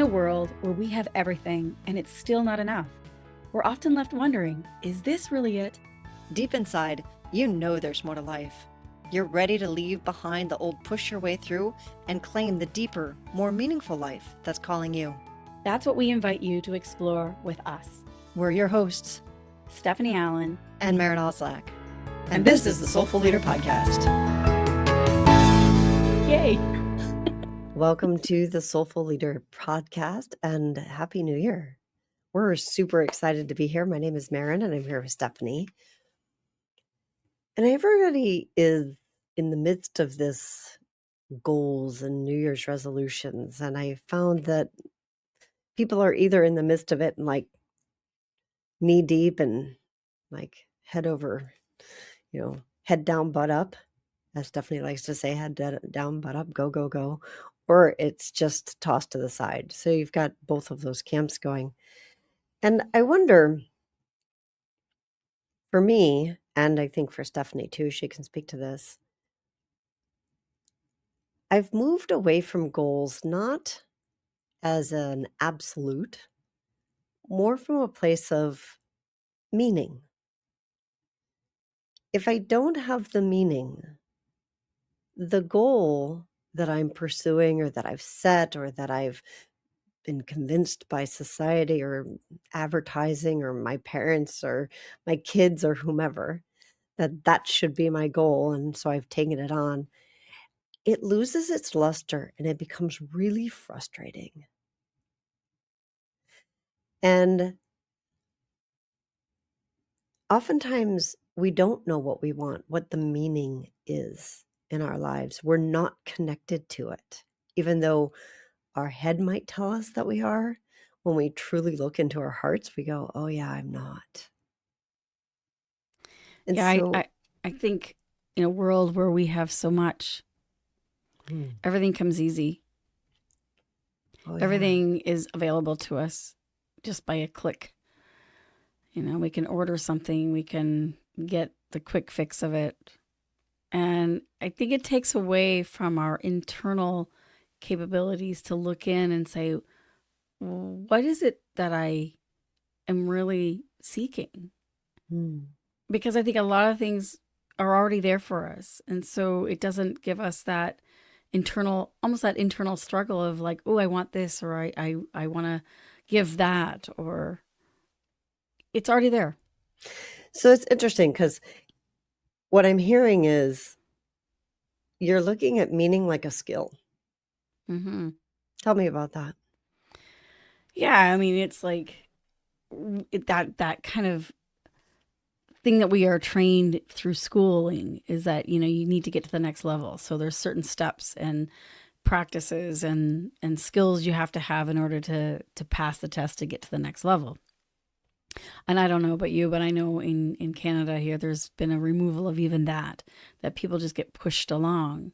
a world where we have everything and it's still not enough, we're often left wondering, is this really it? Deep inside, you know there's more to life. You're ready to leave behind the old push your way through and claim the deeper, more meaningful life that's calling you. That's what we invite you to explore with us. We're your hosts, Stephanie Allen and Maren Oslak. And this is the Soulful Leader Podcast. Yay! Welcome to the Soulful Leader Podcast and Happy New Year. We're super excited to be here. My name is Maren and I'm here with Stephanie. And everybody is in the midst of this goals and New Year's resolutions. And I found that people are either in the midst of it and like knee deep and like head over, head down, butt up, as Stephanie likes to say, head down, butt up, go, go, go. Or it's just tossed to the side. So you've got both of those camps going. And I wonder, for me, and I think for Stephanie too, she can speak to this, I've moved away from goals not as an absolute, more from a place of meaning. If I don't have the meaning, the goal that I'm pursuing or that I've set or that I've been convinced by society or advertising or my parents or my kids or whomever that should be my goal, and so I've taken it on, it loses its luster and it becomes really frustrating. And oftentimes we don't know what we want, what the meaning is in our lives. We're not connected to it, even though our head might tell us that we are. When we truly look into our hearts, we go, oh yeah, I'm not. And Yeah, so I think in a world where we have so much, everything comes easy. oh, yeah. Everything is available to us just by a click. We can order something, we can get the quick fix of it. And I think it takes away from our internal capabilities to look in and say, what is it that I am really seeking? Because I think a lot of things are already there for us. And so it doesn't give us that almost that internal struggle of like, oh, I want this, or I want to give that, or it's already there. So it's interesting because what I'm hearing is you're looking at meaning like a skill. Mm-hmm. Tell me about that. Yeah, I mean, it's like that kind of thing that we are trained through schooling is that, you need to get to the next level. So there's certain steps and practices and skills you have to have in order to pass the test to get to the next level. And I don't know about you, but I know in Canada here, there's been a removal of even that people just get pushed along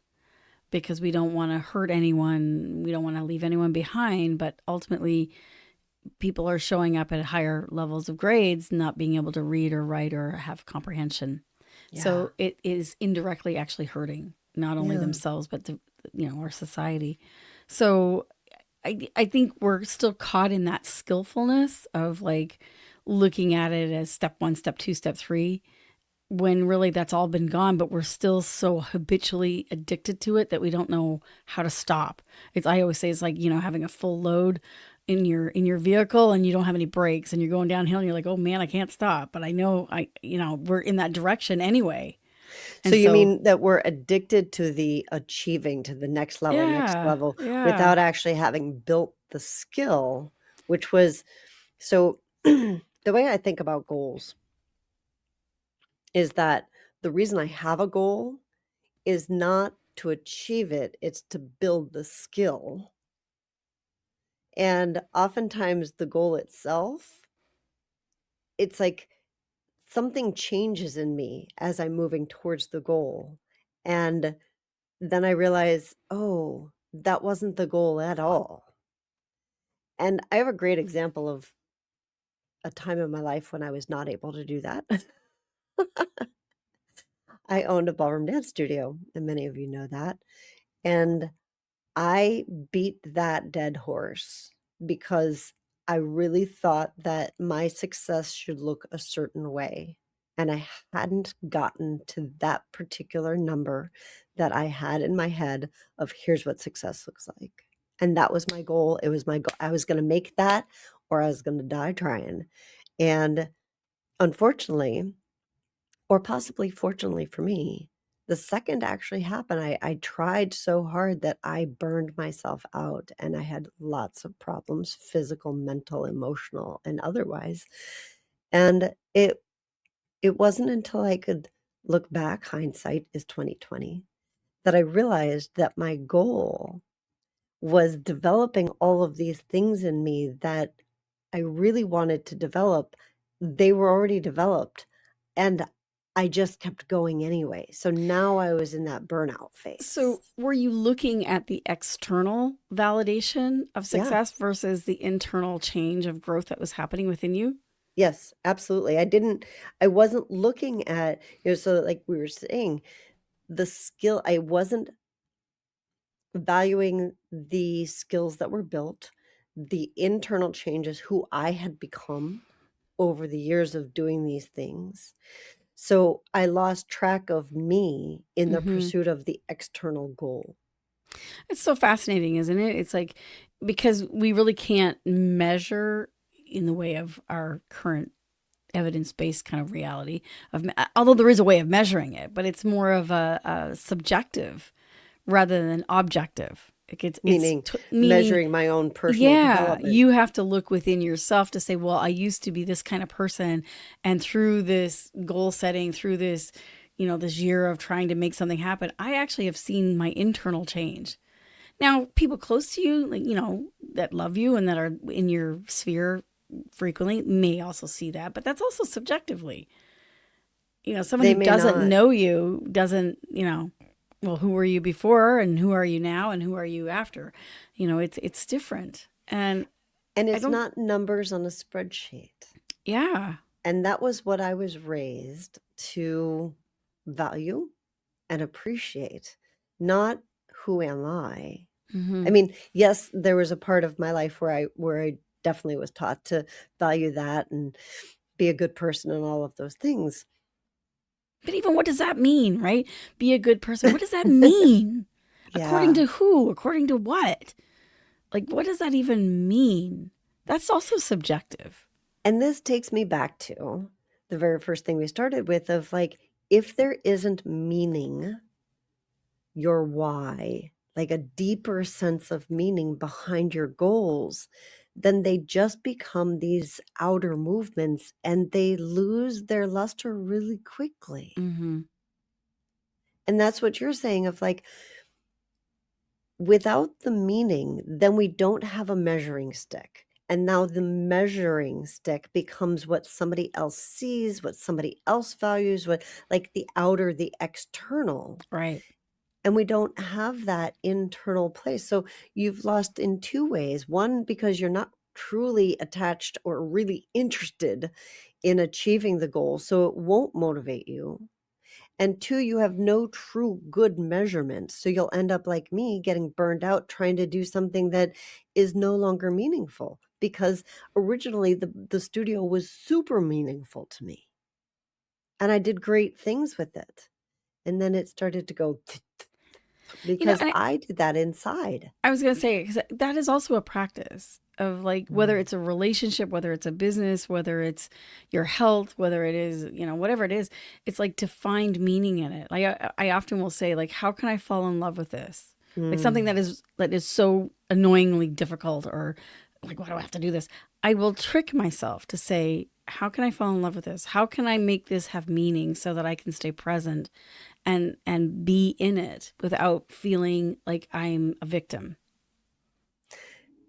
because we don't want to hurt anyone. We don't want to leave anyone behind. But ultimately, people are showing up at higher levels of grades, not being able to read or write or have comprehension. Yeah. So it is indirectly actually hurting not only themselves, but our society. So I think we're still caught in that skillfulness of like looking at it as step 1, step 2, step 3, when really that's all been gone, but we're still so habitually addicted to it that we don't know how to stop. I always say it's like, having a full load in your vehicle and you don't have any brakes and you're going downhill and you're like, oh man, I can't stop. But I know we're in that direction anyway. So you mean that we're addicted to the achieving to the next level, without actually having built the skill, which was, so the way I think about goals is that the reason I have a goal is not to achieve it, it's to build the skill. And oftentimes the goal itself, it's like something changes in me as I'm moving towards the goal. And then I realize, oh, that wasn't the goal at all. And I have a great example of a time in my life when I was not able to do that. I owned a ballroom dance studio, and many of you know that. And I beat that dead horse because I really thought that my success should look a certain way. And I hadn't gotten to that particular number that I had in my head of here's what success looks like. And that was my goal. It was my goal. I was going to make that or I was going to die trying. And unfortunately, or possibly fortunately for me, the second actually happened, I tried so hard that I burned myself out and I had lots of problems, physical, mental, emotional, and otherwise. And it wasn't until I could look back, hindsight is 2020, that I realized that my goal was developing all of these things in me that I really wanted to develop. They were already developed and I just kept going anyway. So now I was in that burnout phase. So, were you looking at the external validation of Yeah. success versus the internal change of growth that was happening within you? Yes, absolutely. I wasn't looking at, so like we were saying, the skill, I wasn't valuing the skills that were built, the internal changes, who I had become over the years of doing these things. So I lost track of me in the pursuit of the external goal. It's so fascinating, isn't it? It's like, because we really can't measure in the way of our current evidence-based kind of reality of, although there is a way of measuring it, but it's more of a subjective rather than objective. Like Meaning meaning, measuring my own personal yeah, development. you have to look within yourself to say, well, I used to be this kind of person, and through this goal setting, through this, this year of trying to make something happen, I actually have seen my internal change. Now, people close to you, like, that love you and that are in your sphere frequently may also see that, but that's also subjectively. Someone They who may doesn't not. know you doesn't, well, who were you before and who are you now and who are you after? It's different. And I it's don't, not numbers on a spreadsheet. yeah. And that was what I was raised to value and appreciate, not who am I. I mean, yes, there was a part of my life where I definitely was taught to value that and be a good person and all of those things. But even what does that mean, right? Be a good person. What does that mean? According Yeah. to who? According to what? Like, what does that even mean? That's also subjective. And this takes me back to the very first thing we started with of like, if there isn't meaning, your why, like a deeper sense of meaning behind your goals, then they just become these outer movements and they lose their luster really quickly. Mm-hmm. And that's what you're saying of like, without the meaning, then we don't have a measuring stick. And now the measuring stick becomes what somebody else sees, what somebody else values, what like the outer, the external. Right. And we don't have that internal place. So you've lost in two ways. One, because you're not truly attached or really interested in achieving the goal. So it won't motivate you. And two, you have no true good measurement. So you'll end up like me getting burned out trying to do something that is no longer meaningful because originally the studio was super meaningful to me. And I did great things with it. And then it started to go because And I did that inside. I was going to say, because that is also a practice of like, whether it's a relationship, whether it's a business, whether it's your health, whether it is, whatever it is, it's like to find meaning in it. Like I often will say, like, how can I fall in love with this? Like something that is so annoyingly difficult, or like, why do I have to do this? I will trick myself to say, how can I fall in love with this? How can I make this have meaning so that I can stay present and be in it without feeling like I'm a victim?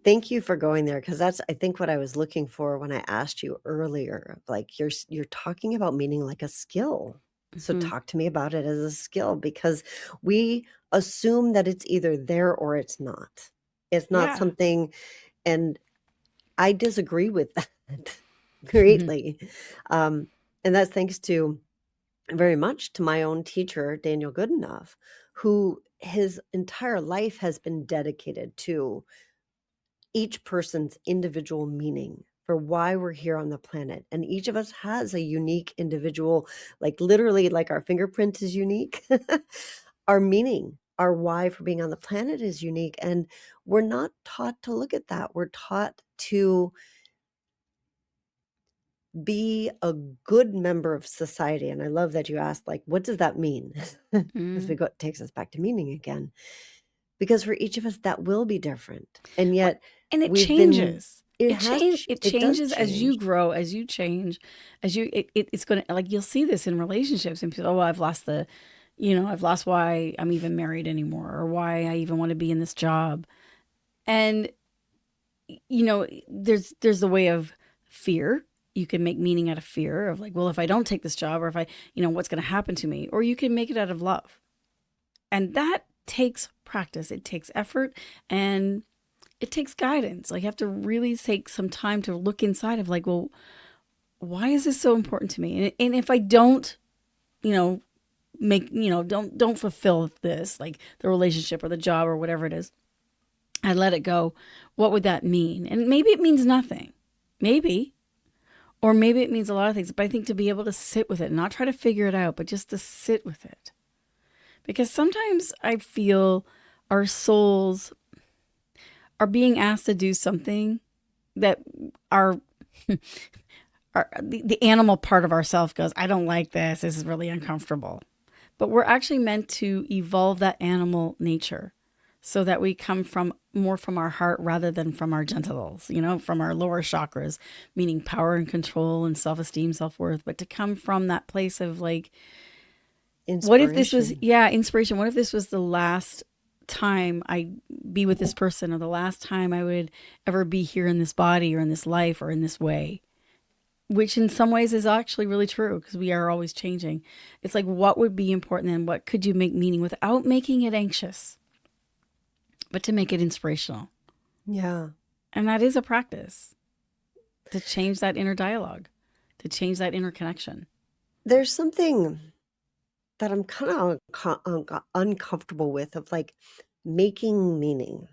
Thank you for going there because that's I think what I was looking for when I asked you earlier. Like you're talking about meaning like a skill. So talk to me about it as a skill because we assume that it's either there or it's not. It's not Yeah. something, and I disagree with that greatly. And that's thanks to very much to my own teacher, Daniel Goodenough, who his entire life has been dedicated to each person's individual meaning for why we're here on the planet. And each of us has a unique individual, like literally, like our fingerprint is unique. Our meaning, our why for being on the planet is unique. And we're not taught to look at that. We're taught to be a good member of society. And I love that you asked, like, what does that mean? Because it takes us back to meaning again. Because for each of us, that will be different. And Well, yet and it we've been, changes. it It has, change. It it does changes as you change. grow, as you change, as you. It's going to, like, you'll see this in relationships, and people, oh, well, I've lost the, I've lost why I'm even married anymore, or why I even want to be in this job. And there's the way of fear. You can make meaning out of fear of, like, well, if I don't take this job, or if I, what's going to happen to me, or you can make it out of love, and that takes practice. It takes effort, and it takes guidance. Like, you have to really take some time to look inside of, like, well, why is this so important to me? And if I don't, don't fulfill this, like the relationship or the job or whatever it is, I let it go. What would that mean? And maybe it means nothing. Maybe. Or maybe it means a lot of things. But I think to be able to sit with it and not try to figure it out, but just to sit with it. Because sometimes I feel our souls are being asked to do something that the animal part of ourself goes, I don't like this. This is really uncomfortable. But we're actually meant to evolve that animal nature so that we come from more from our heart rather than from our genitals, from our lower chakras, meaning power and control and self-esteem, self-worth, but to come from that place of, like, what if this was, inspiration. What if this was the last time I be with this person, or the last time I would ever be here in this body or in this life or in this way? Which in some ways is actually really true, because we are always changing. It's like, what would be important, and what could you make meaning without making it anxious, but to make it inspirational? Yeah. And that is a practice to change that inner dialogue, to change that inner connection. There's something that I'm kind of uncomfortable with, of, like, making meaning.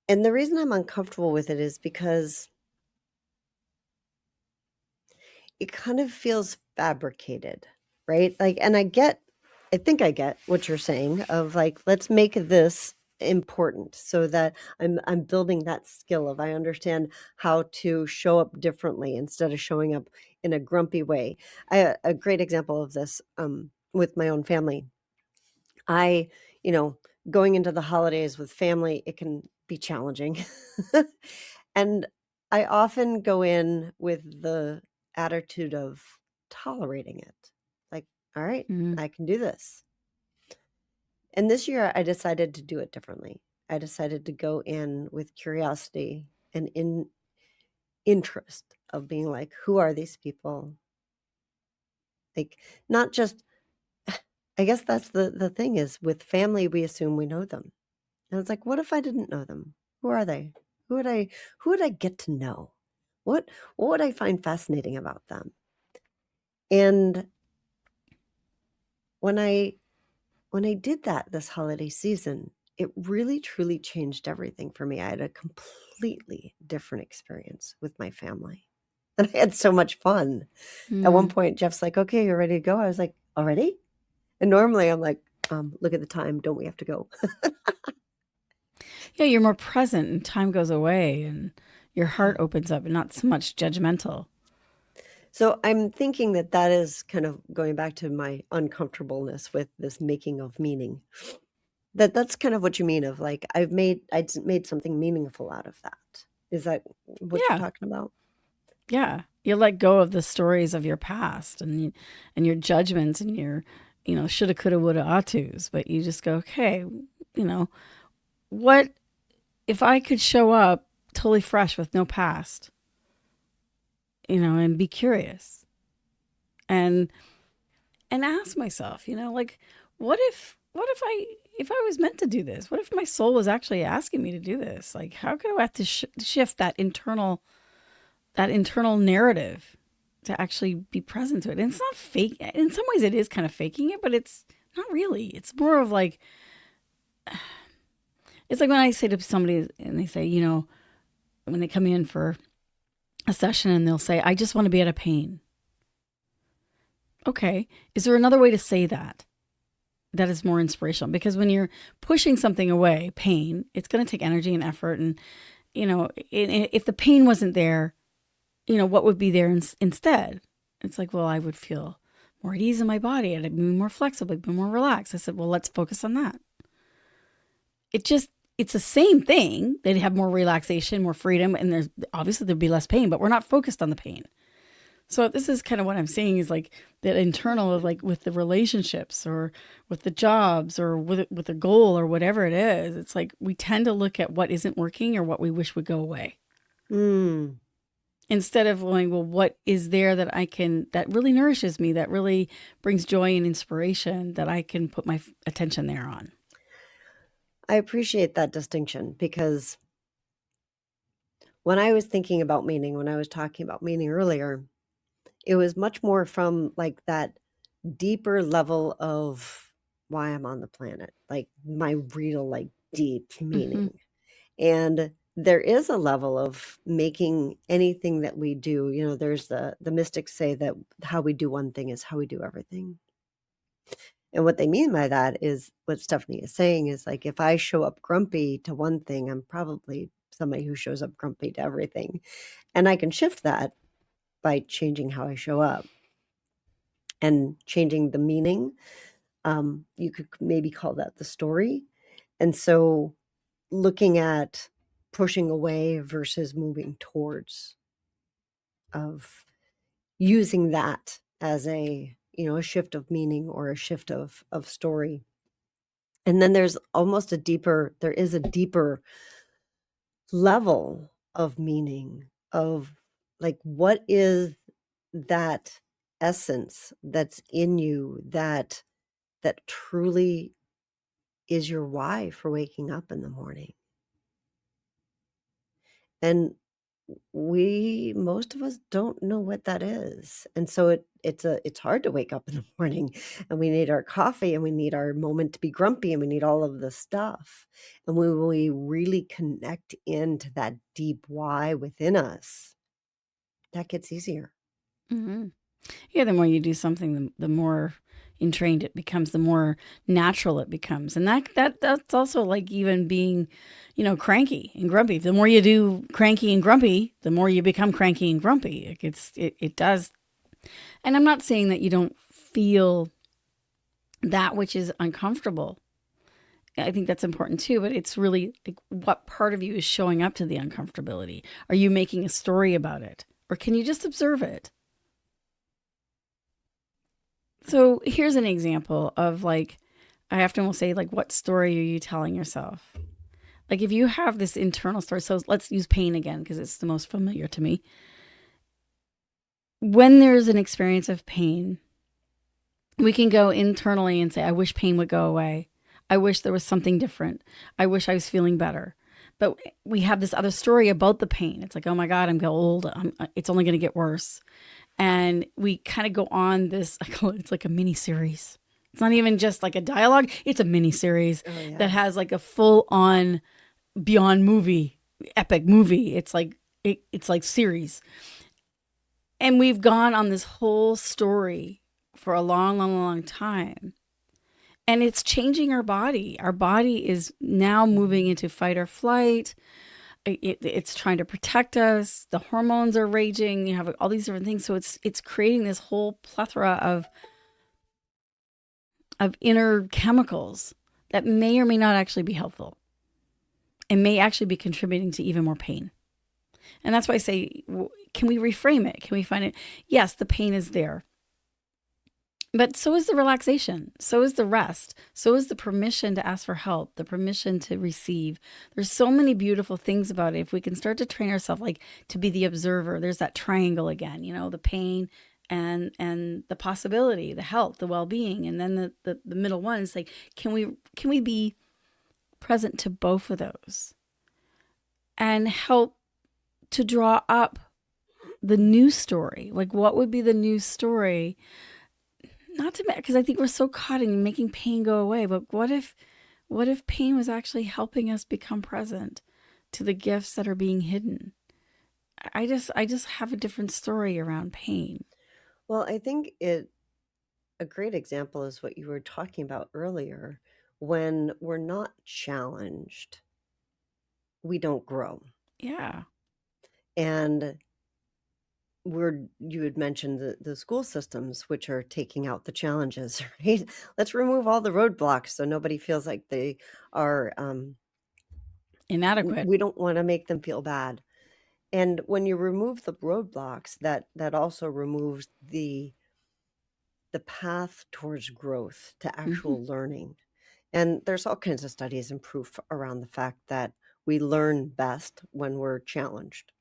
And the reason I'm uncomfortable with it is because it kind of feels fabricated, right? Like, and I think I get what you're saying of, like, let's make this important so that I'm building that skill of, I understand how to show up differently instead of showing up in a grumpy way. A great example of this with my own family. Going into the holidays with family, it can be challenging. And I often go in with the attitude of tolerating it. Like, all right, I can do this. And this year I decided to do it differently. I decided to go in with curiosity and interest of being like, who are these people? Like, not just, I guess that's the thing is, with family, we assume we know them. And it's like, what if I didn't know them? Who are they? Who would I get to know? What would I find fascinating about them? And when I did that this holiday season, it really truly changed everything for me. I had a completely different experience with my family. And I had so much fun. At one point, Jeff's like, okay, you're ready to go? I was like, already? And normally I'm like, look at the time. Don't we have to go? Yeah, you're more present, and time goes away, and your heart opens up, and not so much judgmental. So I'm thinking that is kind of going back to my uncomfortableness with this making of meaning. That's kind of what you mean of, like, I'd made something meaningful out of that. Is that what you're talking about? Yeah. You let go of the stories of your past, and your judgments, and your, shoulda, coulda, woulda, ought tos. But you just go, okay, what if I could show up totally fresh with no past, and be curious, and ask myself, like, what if I was meant to do this? What if my soul was actually asking me to do this? Like, how could I have to shift that internal narrative to actually be present to it? And it's not fake. In some ways it is kind of faking it, but it's not really. It's more of like, It's like when I say to somebody and they say, when they come in for a session and they'll say, I just want to be out of pain. Okay. Is there another way to say that? That is more inspirational, because when you're pushing something away, pain, it's going to take energy and effort. And, if the pain wasn't there, what would be there instead? It's like, well, I would feel more at ease in my body. I'd be more flexible, be more relaxed. I said, well, let's focus on that. It's the same thing. They'd have more relaxation, more freedom, and there'd be less pain, but we're not focused on the pain. So this is kind of what I'm saying, is like that internal of like with the relationships or with the jobs or with a goal or whatever it is. It's like we tend to look at what isn't working or what we wish would go away. Instead of going, well, what is there that really nourishes me, that really brings joy and inspiration, that I can put my attention there on. I appreciate that distinction, because when I was thinking about meaning, when I was talking about meaning earlier, it was much more from like that deeper level of why I'm on the planet, like my real, like deep meaning. And there is a level of making anything that we do, there's the mystics say that how we do one thing is how we do everything. And what they mean by that is what Stephanie is saying is like, if I show up grumpy to one thing, I'm probably somebody who shows up grumpy to everything. And I can shift that by changing how I show up and changing the meaning. You could maybe call that the story. And so looking at pushing away versus moving towards, of using that as a shift of meaning or a shift of story. And then there is a deeper level of meaning, of like, what is that essence that's in you that truly is your why for waking up in the morning. And most of us don't know what that is. And so it's hard to wake up in the morning, and we need our coffee, and we need our moment to be grumpy, and we need all of the stuff. And when we really connect into that deep why within us, that gets easier. Mm-hmm. Yeah, the more you do something, the more entrained it becomes, the more natural it becomes. And that's also like even being, cranky and grumpy. The more you do cranky and grumpy, the more you become cranky and grumpy. It does. And I'm not saying that you don't feel that which is uncomfortable. I think that's important too, but it's really like, what part of you is showing up to the uncomfortability? Are you making a story about it? Or can you just observe it? So here's an example of like, I often will say, like, what story are you telling yourself? Like if you have this internal story, so let's use pain again, because it's the most familiar to me. When there's an experience of pain, we can go internally and say, I wish pain would go away. I wish there was something different. I wish I was feeling better. But we have this other story about the pain. It's like, oh my God, I'm getting old. It's only going to get worse. And we kind of go on this, I call it's like a mini series. It's not even just like a dialogue. It's a mini series that has like a full on beyond movie, epic movie. It's like series. And we've gone on this whole story for a long, long, long time. And it's changing our body. Our body is now moving into fight or flight. It's trying to protect us. The hormones are raging. You have all these different things. So it's creating this whole plethora of inner chemicals that may or may not actually be helpful and may actually be contributing to even more pain. And that's why I say, can we reframe it? Can we find it? Yes, the pain is there. But so is the relaxation. So is the rest. So is the permission to ask for help, the permission to receive. There's so many beautiful things about it. If we can start to train ourselves like to be the observer, there's that triangle again, the pain and the possibility, the health, the well-being. And then the middle one is like, can we be present to both of those and help to draw up the new story? Like, what would be the new story? Not to, because I think we're so caught in making pain go away. But what if What if pain was actually helping us become present to the gifts that are being hidden? I just have a different story around pain. Well, I think a great example is what you were talking about earlier. When we're not challenged, we don't grow. Yeah. And you had mentioned the school systems, which are taking out the challenges, right? Let's remove all the roadblocks so nobody feels like they are, Inadequate. we don't want to make them feel bad. And when you remove the roadblocks, that also removes the path towards growth, to Hmm. actual learning. And there's all kinds of studies and proof around the fact that we learn best when we're challenged,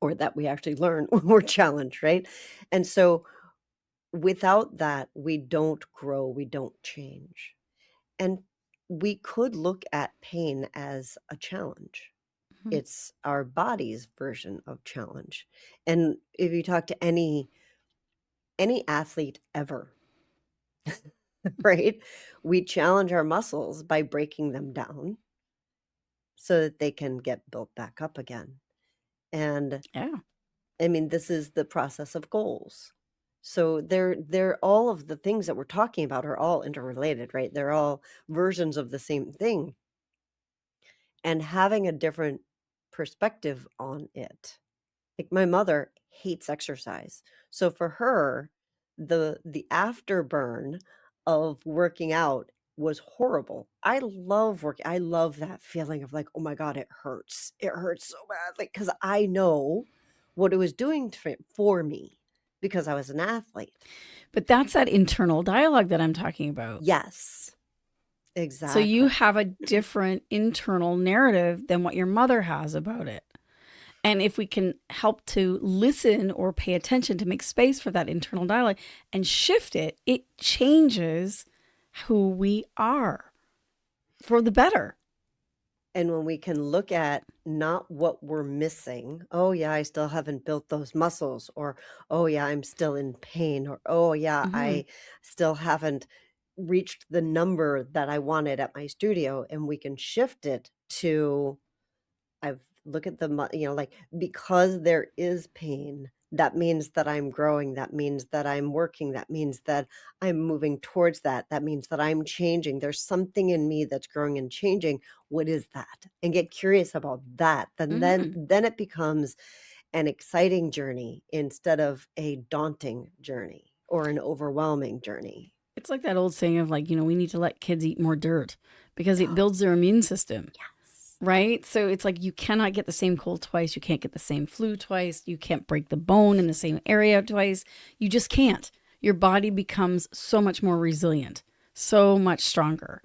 or that we actually learn when we're challenged, right? And so without that, we don't grow, we don't change. And we could look at pain as a challenge. Hmm. It's our body's version of challenge. And if you talk to any athlete ever, right? We challenge our muscles by breaking them down so that they can get built back up again. And Yeah. I mean, this is the process of goals. So they're all of the things that we're talking about are all interrelated, right? They're all versions of the same thing. And having a different perspective on it. Like my mother hates exercise. So for her, the afterburn of working out was horrible. I love working. I love that feeling of like, oh my God, it hurts. It hurts so badly because I know what it was doing for me because I was an athlete. But that's that internal dialogue that I'm talking about. Yes, So you exactly. have a different internal narrative than what your mother has about it. And if we can help to listen or pay attention to make space for that internal dialogue and shift it, it changes who we are for the better. And when we can look at not what we're missing, oh, yeah, I still haven't built those muscles, or oh, yeah, I'm still in pain, or oh, yeah, Mm-hmm. I still haven't reached the number that I wanted at my studio, and we can shift it to I've look at like because there is pain, that means that I'm growing, that means that I'm working, that means that I'm moving towards that, that means that I'm changing. There's something in me that's growing and changing. What is that? And get curious about that. Then then Mm-hmm. then it becomes an exciting journey instead of a daunting journey or an overwhelming journey. It's like that old saying of like, we need to let kids eat more dirt because it Oh, builds their immune system. yes. Right? So it's like you cannot get the same cold twice. You can't get the same flu twice. You can't break the bone in the same area twice. You just can't. Your body becomes so much more resilient, so much stronger.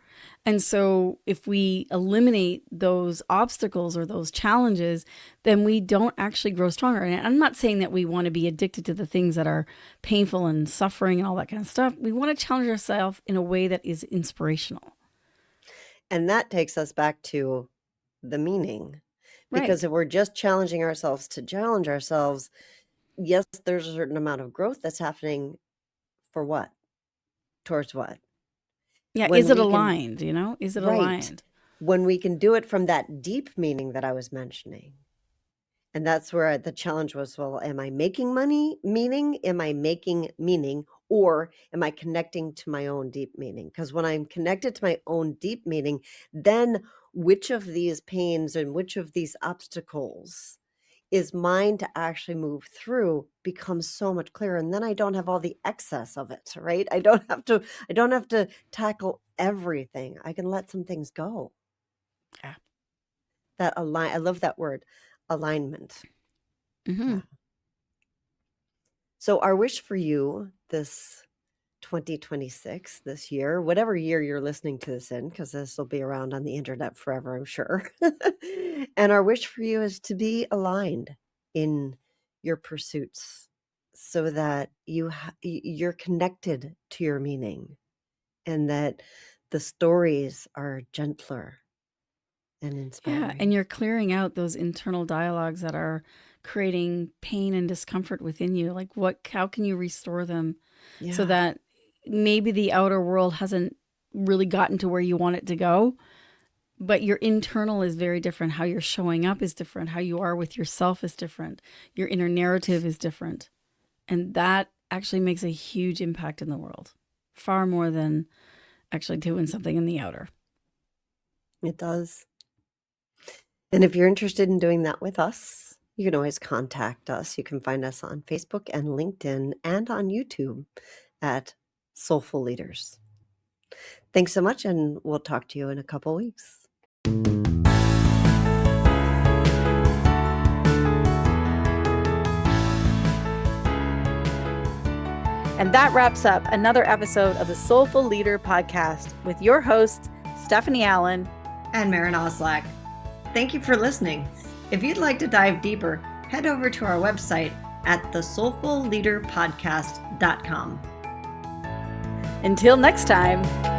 And so if we eliminate those obstacles or those challenges, then we don't actually grow stronger. And I'm not saying that we want to be addicted to the things that are painful and suffering and all that kind of stuff. We want to challenge ourselves in a way that is inspirational. And that takes us back to the meaning. Because Right. if we're just challenging ourselves to challenge ourselves, yes, there's a certain amount of growth that's happening for what? Towards what? Yeah. Is When it we can, aligned? Is it right, aligned? when we can do it from that deep meaning that I was mentioning. And that's where the challenge was, well, am I making meaning? Am I making meaning? Or am I connecting to my own deep meaning? Because when I'm connected to my own deep meaning, then which of these pains and which of these obstacles is mine to actually move through becomes so much clearer, and then I don't have all the excess of it, right? I don't have to tackle everything. I can let some things go. Yeah. That align I love that word, alignment. Hmm. Yeah. So our wish for you this 2026, this year, whatever year you're listening to this in, because this will be around on the internet forever, I'm sure. And our wish for you is to be aligned in your pursuits so that you're connected to your meaning, and that the stories are gentler and Yeah. And inspiring. you're clearing out those internal dialogues that are creating pain and discomfort within you. How can you restore them so Yeah. that maybe the outer world hasn't really gotten to where you want it to go. But your internal is very different. How you're showing up is different. How you are with yourself is different. Your inner narrative is different. And that actually makes a huge impact in the world, far more than actually doing something in the outer. It does. And if you're interested in doing that with us, you can always contact us. You can find us on Facebook and LinkedIn and on YouTube at Soulful Leaders. Thanks so much, and we'll talk to you in a couple weeks. And that wraps up another episode of the Soulful Leader podcast with your hosts, Stephanie Allen And Maren Oslack. Thank you for listening. If you'd like to dive deeper, head over to our website at thesoulfulleaderpodcast.com. Until next time.